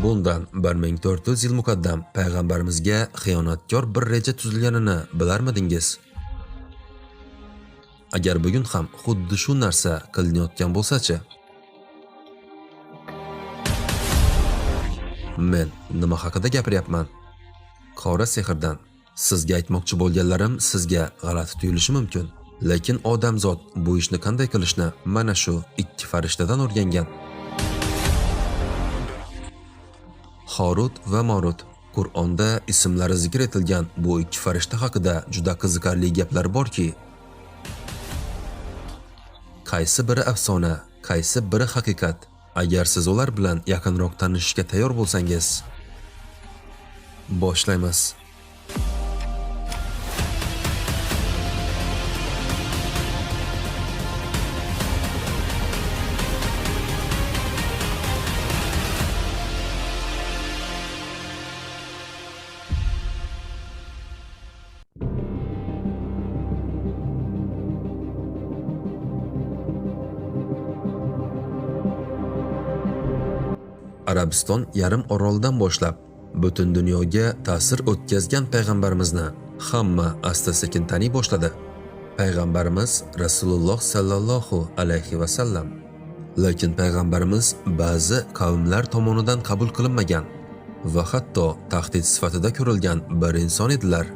Bundan 1400 yil muqaddam payg'ambarimizga xiyonatkor bir reja tuzilganini bilarmidingiz? Agar bugun ham xuddi shu narsa qilinayotgan bo'lsa-chi? Men nima haqida gapiryapman? Qora sehrdan. Sizga aytmoqchi bo'lganlarim sizga g'alati tuyulishi mumkin, lekin odamzod bu ishni qanday qilishni mana shu ikki farishtadan o'rgangan. Harut va Marut. Qur'onda ismlari zikr etilgan bu ikki farishta haqida juda qiziqarli gaplar borki, qaysi biri afsona, qaysi biri haqiqat. Agar siz ular bilan yaqinroq tanishishga tayyor bo'lsangiz, boshlaymiz. Arabiston yarim oroldan boshlab butun dunyoga ta'sir o'tkazgan payg'ambarimizni hamma asta-sekin taniy boshladi. Payg'ambarimiz Rasululloh sallallohu alayhi va sallam. Lekin payg'ambarimiz ba'zi qavmlar tomonidan qabul qilinmagan va hatto tahdid sifatida ko'rilgan bir inson edilar.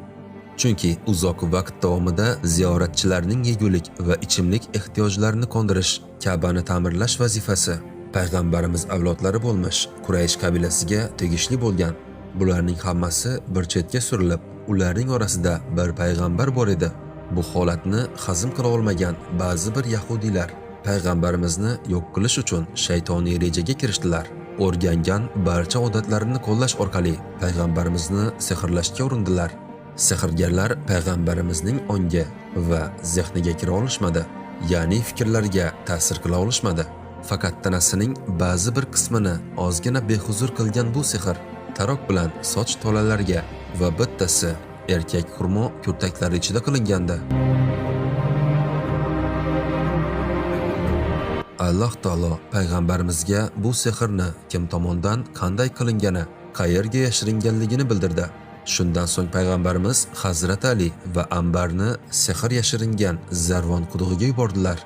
Chunki uzoq vaqt davomida ziyoratchilarning yegulik va ichimlik ehtiyojlarini qondirish, Ka'bani ta'mirlash vazifasi payg'ambarimiz avlodlari bo'lmish Quraysh qabilasiga tegishli bo'lgan. Bularning hammasi bir chetga surilib, ularning orasida bir payg'ambar bor edi. Bu holatni hazm qila olmagan ba'zi bir yahudiylar payg'ambarimizni yo'q qilish uchun shaytoniy rejaga kirishdilar. O'rgangan barcha odatlarini qo'llash orqali payg'ambarimizni sehrlashga urindilar. Sehrgarlar payg'ambarimizning ongi va zehniga kira olishmadi, ya'ni fikrlariga ta'sir qila olishmadi. Faqat tanasining ba'zi bir qismini ozgina behuzur qilgan bu sehr taroq bilan soch tolalariga va bittasi erkak xurmo kurtaklari ichida qilingandi. Alloh taolo payg'ambarimizga bu sehrni kim tomonidan qanday qilingani, qayerga yashiringanligini bildirdi. Shundan so'ng payg'ambarimiz Hazrat Ali va Ambarni sehr yashiringan Zarvon qudug'iga yubordilar.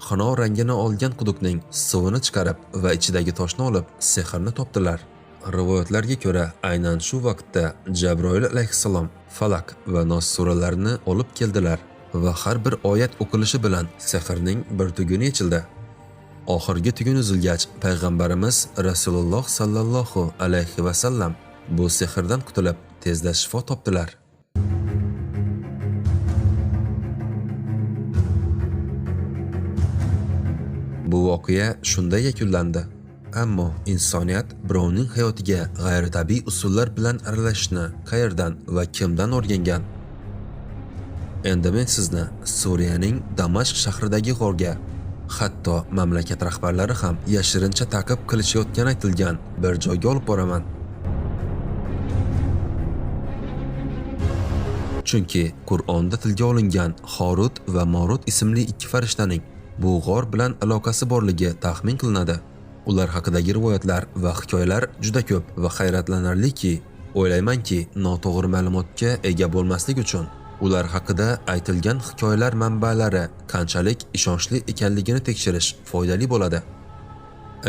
Xino rangini olgan quduqning suvini chiqarib va ichidagi toshni olib sehrni topdilar. Rivoyatlarga ko'ra, aynan shu vaqtda Jabroil alayhissalom Falaq va Nos suralarini olib keldilar va har bir oyat o'qilishi bilan sehrning bir tuguni yechildi. Oxirgi tugun uzilgach, payg'ambarimiz Rasululloh sallallohu alayhi va sallam bu sehrdan qutulib, tezda shifo topdilar. Bu voqea shunday yakunlandi. Ammo insoniyat birovning hayotiga g'ayritabiiy usullar bilan aralashishni qayerdan va kimdan o'rgangan? Endi men sizni Suriyaning Damashq shahridagi g'orga, hatto mamlakat rahbarlari ham yashirincha ta'qib qilishayotgani aytilgan bir joyga olib boraman. Chunki Qur'onda tilga olingan Harut va Marut ismli ikki farishtaning bu g'or bilan aloqasi borligi taxmin qilinadi. Ular haqidagi rivoyatlar va hikoyalar juda ko'p va hayratlanarliki, o'ylaymanki, noto'g'ri ma'lumotga ega bo'lmaslik uchun ular haqida aytilgan hikoyalar manbalari qanchalik ishonchli ekanligini tekshirish foydali bo'ladi.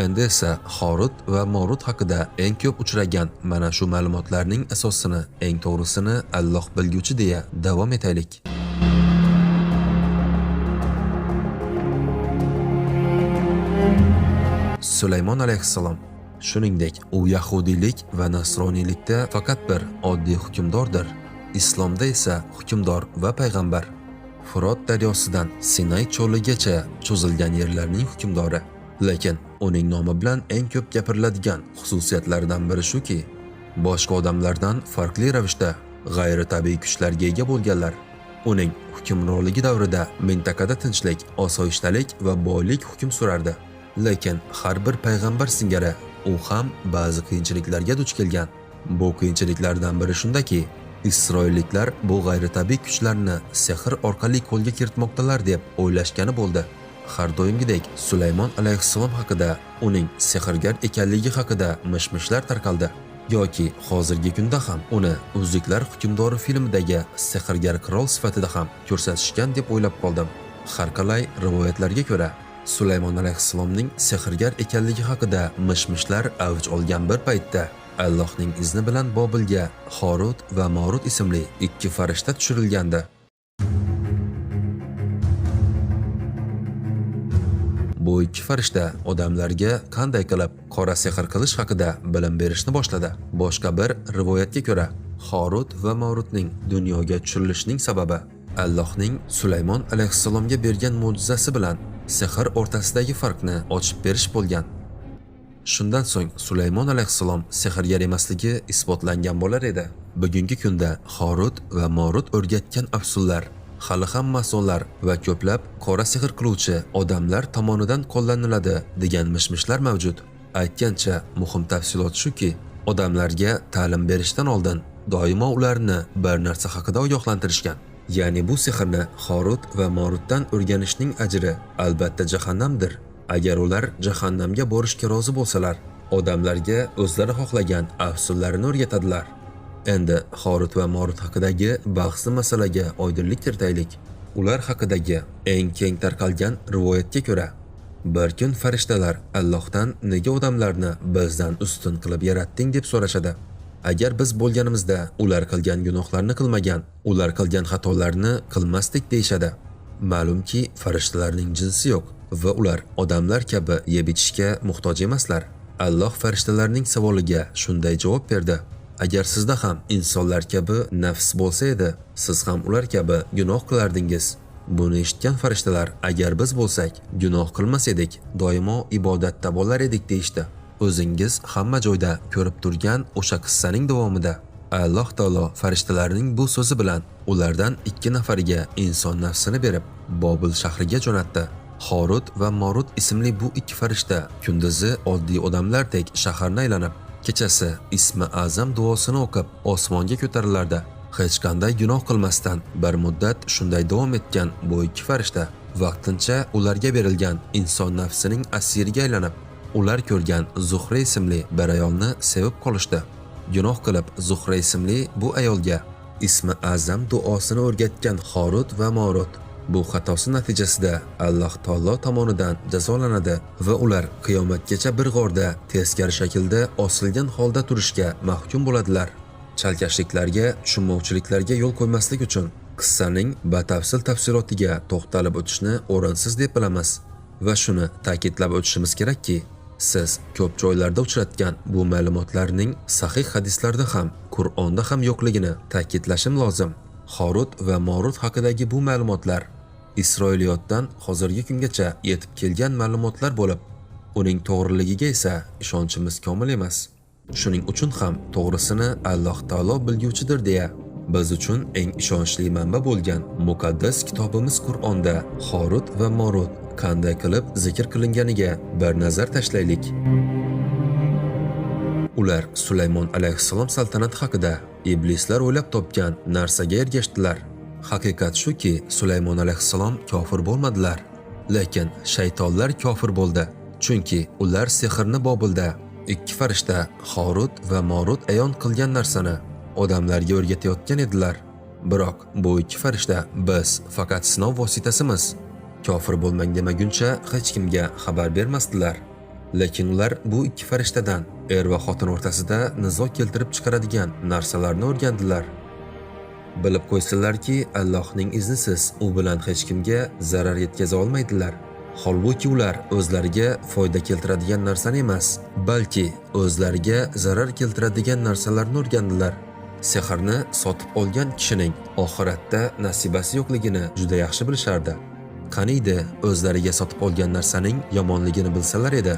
Endi esa Harut va Marut haqida eng ko'p uchragan mana shu ma'lumotlarning asosini, eng to'g'risini Alloh bilguchi deya davom etaylik. Sulaymon alayhissalom. Shuningdek, u yahudiylik va nasroniylikda faqat bir oddiy hukmdordir. Islomda esa hukmdor va payg'ambar. Furot daryosidan Sinay cho'ligacha cho'zilgan yerlarning hukmdori. Lekin uning nomi bilan eng ko'p gapiriladigan xususiyatlaridan biri shuki, boshqa odamlardan farqli ravishda g'ayritabiiy kuchlarga ega bo'lganlar. Uning hukmronligi davrida mintaqada tinchlik, osoyishtalik va boylik hukm surardi. Lekin har bir payg'ambar singari u ham ba'zi qiyinchiliklarga duch kelgan. Bu qiyinchiliklardan biri shundaki, Isroilliklar bu g'ayritabiiy kuchlarni sehr orqali qo'lga kiritmoqdalar deb o'ylashgani bo'ldi. har doimgidek Sulaymon alayhissalom haqida, uning sehrgar ekanligi haqida mish-mishlar tarqaldi. Yoki hozirgi kunda ham uni Uzuklar hukmdori filmidagi sehrgar qirol sifatida ham ko'rsatishgan deb o'ylab qoldim. Har qalay rivoyatlarga ko'ra, Sulaymon alayhissalomning sehrgar ekanligi haqida mish-mishlar avj olgan bir paytda Allohning izni bilan Bobilga Horut va Morut ismli ikki farishta tushirilgandi. Bu ikki farishta odamlarga qanday qilib qora sehr qilish haqida bilim berishni boshladi. Boshqa bir rivoyatga ko'ra, Horut va Morutning dunyoga tushirilishining sababi Allohning Sulaymon alayhissalomga bergan mo'jizasi bilan sehr o'rtasidagi farqni ochib berish bo'lgan. Shundan so'ng Sulaymon alayhissalom sehrgar emasligi isbotlangan bo'lar edi. Bugungi kunda Horut va Morut o'rgatgan afsullar hali ham masonlar va ko'plab qora sehr qiluvchi odamlar tomonidan qo'llaniladi degan mish-mishlar mavjud. Aytgancha, muhim tafsilot shuki, odamlarga ta'lim berishdan oldin doimo ularni bir narsa haqida ogohlantirishgan. Ya'ni bu sehrni Horut va Morutdan o'rganishning ajri albatta jahannamdir. Agar ular jahannamga borishga rozi bo'lsalar, odamlarga o'zlari xohlagan afsullarini o'rgatadilar. Endi Horut va Morut haqidagi bahsli masalaga oydinlik kiritaylik. Ular haqidagi eng keng tarqalgan rivoyatga ko'ra, bir kun farishtalar Allohdan nega odamlarni bizdan ustun qilib yaratding deb so'rashadi. Agar biz bo'lganimizda ular qilgan gunohlarni qilmagan, ular qilgan xatolarni qilmasdik deyshadi. Ma'lumki, farishtalarning jinsi yo'q va ular odamlar kabi yeb ichishga muhtoj emaslar. Alloh farishtalarning savoliga shunday javob berdi: agar sizda ham insonlar kabi nafs bo'lsa edi, siz ham ular kabi gunoh qilardingiz. Buni eshitgan farishtalar, agar biz bo'lsak, gunoh qilmas edik, doimo ibodatda bo'lar edik deyishdi. O'zingiz hamma joyda ko'rib turgan o'sha qissaning davomida Alloh taolo farishtalarning bu so'zi bilan ulardan ikki nafariga inson nafsini berib, Bobil shahriga jo'natdi. Horut va Morut ismli bu ikki farishta kunduzi oddiy odamlardek shaharni aylanib, kechasi ismi azam duosini o'qib osmonga ko'tarilardi. Hech qanday gunoh qilmasdan bir muddat shunday davom etgan bu ikki farishta vaqtincha ularga berilgan inson nafsining asiriga aylanib, ular ko'rgan Zuhra ismli bir ayolni sevib qolishdi. Gunoh qilib Zuhra ismli bu ayolga ismi azam duosini o'rgatgan Horut va Morut bu xatosi natijasida Alloh taolo tomonidan jazolanadi va ular qiyomatgacha bir g'orda teskari shaklda osilgan holda turishga mahkum bo'ladilar. Chalkashliklarga, tushunmovchiliklarga yo'l qo'ymaslik uchun qissaning batafsil tafsilotiga to'xtalib o'tishni o'rinsiz deb bilamiz va shuni ta'kidlab o'tishimiz kerakki, siz ko'p joylarda uchratgan bu ma'lumotlarning sahih hadislarda ham, Qur'onda ham yo'qligini ta'kidlashim lozim. Horut va Morut haqidagi bu ma'lumotlar Isroiliyotdan hozirgi kungacha yetib kelgan ma'lumotlar bo'lib, uning to'g'riligiga esa ishonchimiz komil emas. Shuning uchun ham to'g'risini Alloh taolo bilguvchidir deya, biz uchun eng ishonchli manba bo'lgan muqaddas kitobimiz Qur'onda Horut va Morut qanday qilib zikr qilinganiga bir nazar tashlaylik. Ular Sulaymon alayhissalom saltanati haqida iblislar o'ylab topgan narsaga ergashdilar. Haqiqat shuki, Sulaymon alayhissalom kofir bo'lmadilar, lekin shaytonlar kofir bo'ldi. Chunki ular sehrni Bobilda ikki farishta Horut va Morut ayon qilgan narsani odamlarga o'rgatayotgan edilar. Biroq bu ikki farishta biz faqat sinov vositasimiz, kofir bo'lmang demaguncha hech kimga xabar bermasdilar. Lekin ular bu ikki farishtadan er va xotin o'rtasida nizo keltirib chiqaradigan narsalarni o'rgandilar. Bilib qo'ysinlarki, Allohning iznisiz u bilan hech kimga zarar yetkaza olmaydilar. Holbuki ular o'zlariga foyda keltiradigan narsani emas, balki o'zlariga zarar keltiradigan narsalarni o'rgandilar. Sehrni sotib olgan kishining oxiratda nasibasi yo'qligini juda yaxshi bilishardi. Qaniydi o'zlariga sotib olgan narsaning yomonligini bilsalar edi.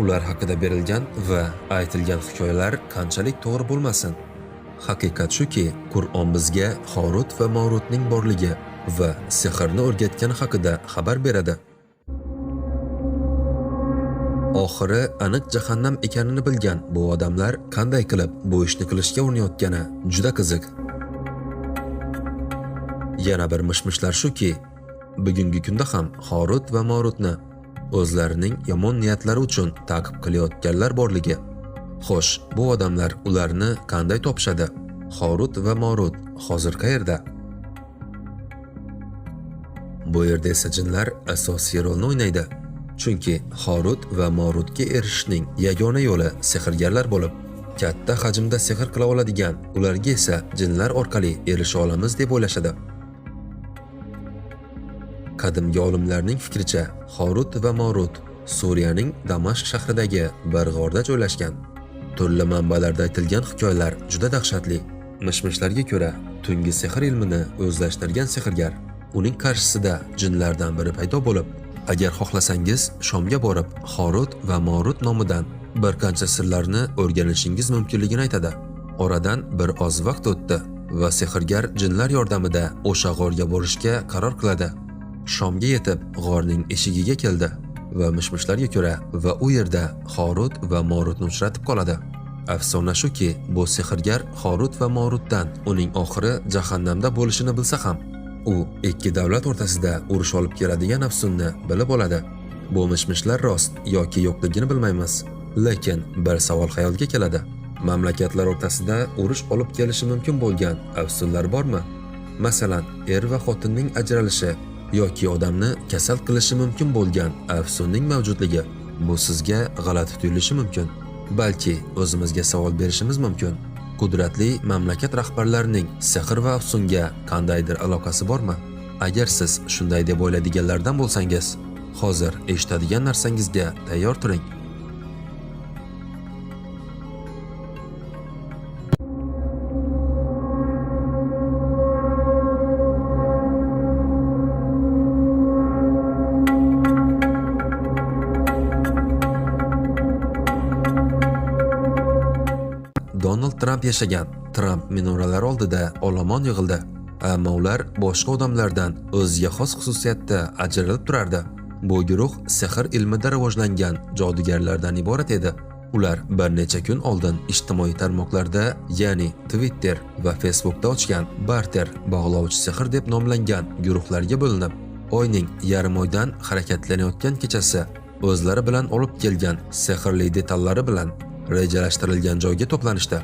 Ular haqida berilgan va aytilgan hikoyalar qanchalik to'g'ri bo'lmasin, haqiqat shuki, Qur'on bizga Horut va Morutning borligi va sehrni o'rgatgani haqida xabar beradi. Oxiri aniq jahannam ekanini bilgan bu odamlar qanday qilib bu ishni qilishga urinayotgani juda qiziq. Yana bir mishmishlar shuki, bugungi kunda ham Horut va Morutni o'zlarining yomon niyatlari uchun ta'qib qilayotganlar borligi. Xo'sh, bu odamlar ularni qanday topishadi? Horut va Morut hozir qayerda? Bu yerda esa jinlar asosiy rolni o'ynaydi. Chunki Horut va Morutga erishishning yagona yo'li sehrgarlar bo'lib, katta hajmda sehr qila oladigan ularga esa jinlar orqali erisha olamiz deb o'ylashadi. Qadimgi olimlarning fikricha, Horut va Morut Suriyaning Damashq shahridagi bir g'orda joylashgan. Turli manbalarda aytilgan hikoyalar juda dahshatli. Mishmishlarga ko'ra, tungi sehr ilmini o'zlashtirgan sehrgar uning qarshisida jinlardan biri paydo bo'lib, agar xohlasangiz Shomga borib Horut va Morut nomidan bir qancha sirlarni o'rganishingiz mumkinligini aytadi. Oradan bir oz vaqt o'tdi va sehrgar jinlar yordamida o'sha g'orga borishga qaror qiladi. Shomga yetib, g'orning eshigiga keldi va mishmishlarga ko'ra va u yerda Horut va Morutni uchratib qoladi. Afsona shuki, bu sehrgar Horut va Morutdan uning oxiri jahannamda bo'lishini bilsa ham, u ikki davlat o'rtasida urush olib keladigan afsunni bilib oladi. Bu mishmishlar rost yoki yo'qligini bilmaymiz, lekin bir savol xayolga keladi. Mamlakatlar o'rtasida urush olib kelishi mumkin bo'lgan afsunlar bormi? Masalan, er va xotinning ajralishi yoki odamni kasal qilishi mumkin bo'lgan afsunning mavjudligi. Bu sizga g'alati tuyulishi mumkin. Balki o'zimizga savol berishimiz mumkin. Qudratli mamlakat rahbarlarining sehr va afsunga qandaydir aloqasi bormi? Agar siz shunday deb o'ylaydiganlardan bo'lsangiz, hozir eshitadigan narsangizga tayyor turing. Donald Trump yashagan. Trump minoralari oldida olomon yig'ildi. Ammo ular boshqa odamlardan o'ziga xos xususiyatda ajralib turardi. Bu guruh sehr ilmida rivojlangan jodugarlardan iborat edi. Ular bir necha kun oldin ijtimoiy tarmoqlarda, ya'ni Twitter va Facebookda ochgan barter bog'lovchi sehr deb nomlangan guruhlarga bo'linib, oyning yarim oydan harakatlanayotgan kechasi o'zlari bilan olib kelgan sehrli detallari bilan rejalashtirilgan joyga to'planishdi.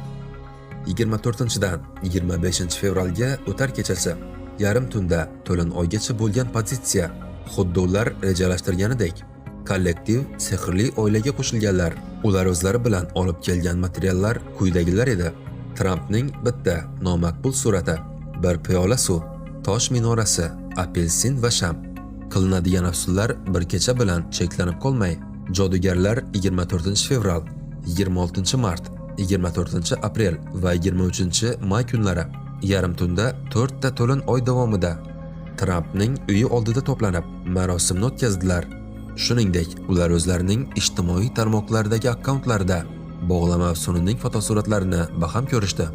24-dan 25 fevralga o'tar kechasi yarim tunda to'lin oygacha bo'lgan pozitsiya xuddi ular rejalashtirganidek kollektiv sehrli oilaga qo'shilganlar. Ular o'zlari bilan olib kelgan materiallar quyidagilar edi. Trampning bitta nomaqbul surati, bir piyola suv, tosh minorasi, apelsin va sham. Qilinadigan afsunlar bir kecha bilan cheklanib qolmay, jodugarlar 24 fevral, 26 mart, 24 aprel va 23 may kunlari yarim tunda 4 ta to'lin oy davomida Trampning uyi oldida to'planib marosimni o'tkazdilar. Shuningdek, ular o'zlarining ijtimoiy tarmoqlardagi akkauntlarida bog'lama afsunining fotosuratlarini baham ko'rishdi.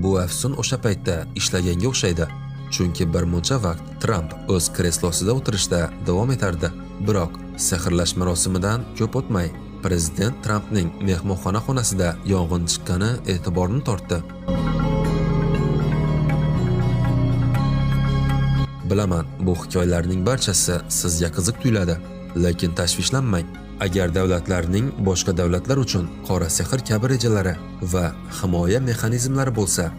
Bu afsun o'sha paytda ishlaganga o'xshaydi, chunki bir muncha vaqt Tramp o'z kreslosida o'tirishda davom etardi. Biroq sehrlash marosimidan ko'p o'tmay Prezident Trampning mehmonxona xonasida yong'in chiqqani e'tiborni tortdi. Bilaman, bu hikoyalarning barchasi sizga qiziq tuyuladi, lekin tashvishlanmang. Agar davlatlarning boshqa davlatlar uchun qora sehr kabi rejalari va himoya mexanizmlari bo'lsa,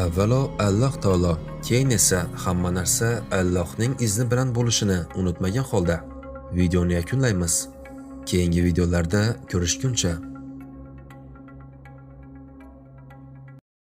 avvalo Alloh taolo, keyin esa hamma narsa Allohning izni bilan bo'lishini unutmagan holda videoni yakunlaymiz. Keyingi videolarda ko'rishguncha